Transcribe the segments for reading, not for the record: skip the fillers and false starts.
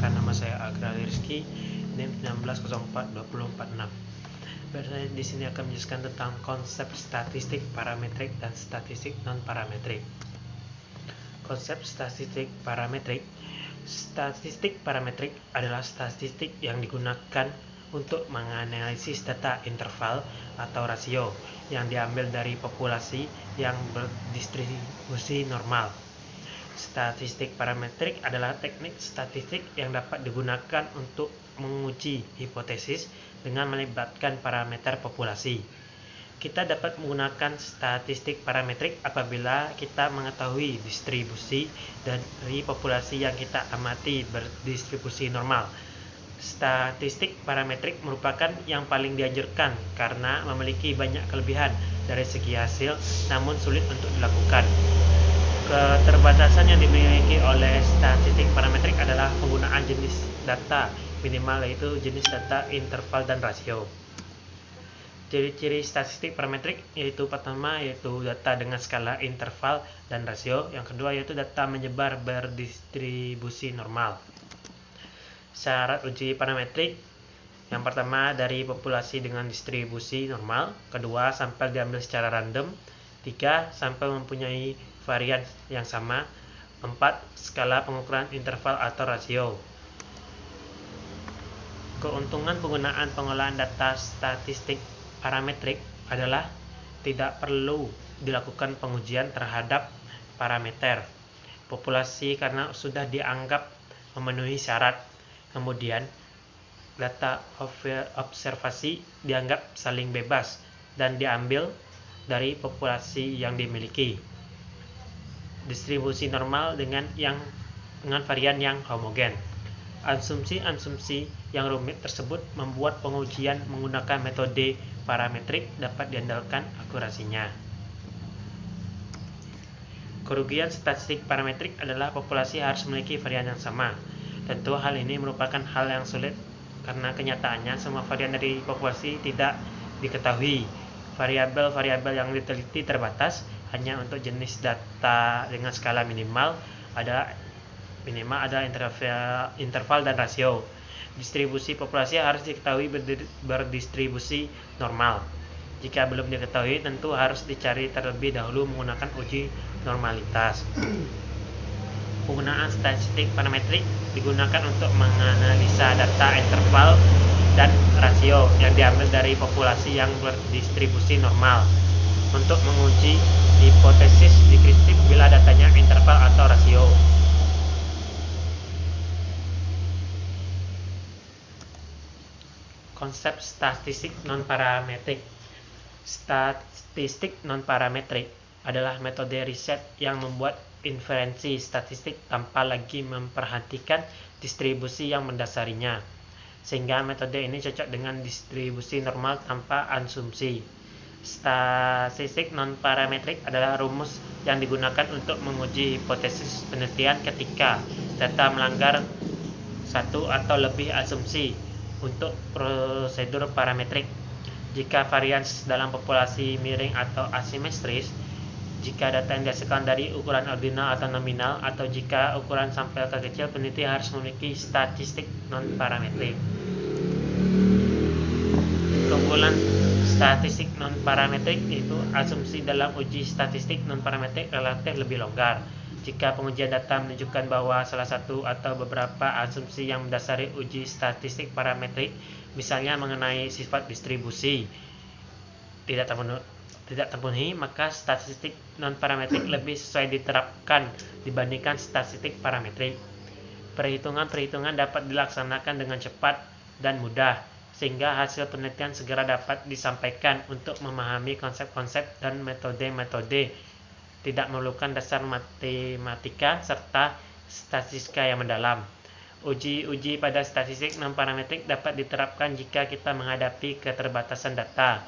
Perkenalkan, nama saya Agrali Rizky, NIM 19042046. Saya di sini akan menjelaskan tentang konsep statistik parametrik dan statistik non-parametrik. Konsep statistik parametrik. Statistik parametrik adalah statistik yang digunakan untuk menganalisis data interval atau rasio yang diambil dari populasi yang berdistribusi normal. Statistik parametrik adalah teknik statistik yang dapat digunakan untuk menguji hipotesis dengan melibatkan parameter populasi. Kita dapat menggunakan statistik parametrik apabila kita mengetahui distribusi dari populasi yang kita amati berdistribusi normal. Statistik parametrik merupakan yang paling dianjurkan karena memiliki banyak kelebihan dari segi hasil, namun sulit untuk dilakukan. Keterbatasan yang dimiliki oleh statistik parametrik adalah penggunaan jenis data minimal, yaitu jenis data, interval, dan rasio. Ciri-ciri statistik parametrik yaitu pertama yaitu data dengan skala interval dan rasio, yang kedua yaitu data menyebar berdistribusi normal. Syarat uji parametrik: yang pertama dari populasi dengan distribusi normal, kedua sampel diambil secara random, tiga sampel mempunyai varian yang sama, 4 skala pengukuran interval atau rasio. Keuntungan penggunaan pengolahan data statistik parametrik adalah tidak perlu dilakukan pengujian terhadap parameter populasi karena sudah dianggap memenuhi syarat. Kemudian data observasi dianggap saling bebas dan diambil dari populasi yang dimiliki. Distribusi normal dengan varian yang homogen. Asumsi-asumsi yang rumit tersebut membuat pengujian menggunakan metode parametrik dapat diandalkan akurasinya. Kerugian statistik parametrik adalah populasi harus memiliki varian yang sama. Tentu hal ini merupakan hal yang sulit karena kenyataannya semua varian dari populasi tidak diketahui. Variabel-variabel yang diteliti terbatas. Hanya untuk jenis data dengan skala minimal ada interval dan rasio. Distribusi populasi harus diketahui berdistribusi normal. Jika belum diketahui, tentu harus dicari terlebih dahulu menggunakan uji normalitas. Penggunaan statistik parametrik digunakan untuk menganalisa data interval dan rasio yang diambil dari populasi yang berdistribusi normal untuk menguji hipotesis dikritik bila datanya interval atau rasio. Konsep statistik non-parametrik. Statistik non-parametrik adalah metode riset yang membuat inferensi statistik tanpa lagi memperhatikan distribusi yang mendasarinya, sehingga metode ini cocok dengan distribusi normal tanpa asumsi. Statistik non-parametrik adalah rumus yang digunakan untuk menguji hipotesis penelitian ketika data melanggar satu atau lebih asumsi untuk prosedur parametrik. Jika varians dalam populasi miring atau asimetris, jika data yang dihasilkan dari ukuran ordinal atau nominal, atau jika ukuran sampel terkecil, peneliti harus memiliki statistik non-parametrik. Keunggulan statistik non-parametrik yaitu asumsi dalam uji statistik non-parametrik relatif lebih longgar. Jika pengujian data menunjukkan bahwa salah satu atau beberapa asumsi yang mendasari uji statistik parametrik, misalnya mengenai sifat distribusi, tidak terpenuhi, maka statistik non-parametrik lebih sesuai diterapkan dibandingkan statistik parametrik. Perhitungan-perhitungan dapat dilaksanakan dengan cepat dan mudah, sehingga hasil penelitian segera dapat disampaikan. Untuk memahami konsep-konsep dan metode-metode, tidak memerlukan dasar matematika serta statistika yang mendalam. Uji pada statistik non-parametrik dapat diterapkan jika kita menghadapi keterbatasan data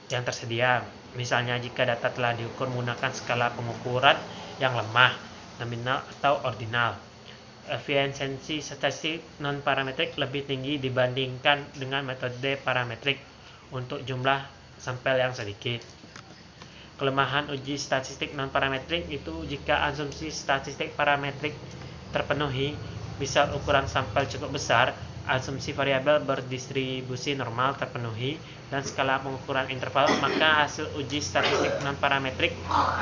yang tersedia. Misalnya jika data telah diukur menggunakan skala pengukuran yang lemah, nominal atau ordinal. Efisiensi statistik non-parametrik lebih tinggi dibandingkan dengan metode parametrik untuk jumlah sampel yang sedikit. Kelemahan uji statistik non-parametrik itu jika asumsi statistik parametrik terpenuhi, Misal ukuran sampel cukup besar, asumsi variabel berdistribusi normal terpenuhi, dan skala pengukuran interval, maka hasil uji statistik non-parametrik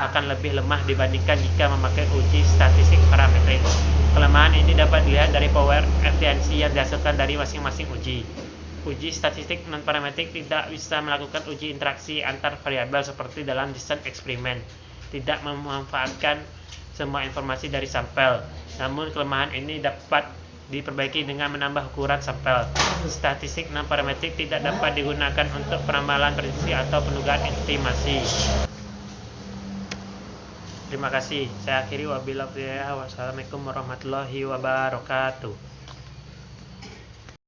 akan lebih lemah dibandingkan jika memakai uji statistik parametrik. Kelemahan ini dapat dilihat dari power efisiensi yang dihasilkan dari masing-masing uji. Uji statistik non-parametrik tidak bisa melakukan uji interaksi antar variabel seperti dalam desain eksperimen, tidak memanfaatkan semua informasi dari sampel. Namun kelemahan ini dapat diperbaiki dengan menambah ukuran sampel. Statistik non-parametrik tidak dapat digunakan untuk penambahan prediksi atau pendugaan estimasi. Terima kasih. Saya akhiri wabillahi taufiq. Wassalamualaikum warahmatullahi wabarakatuh.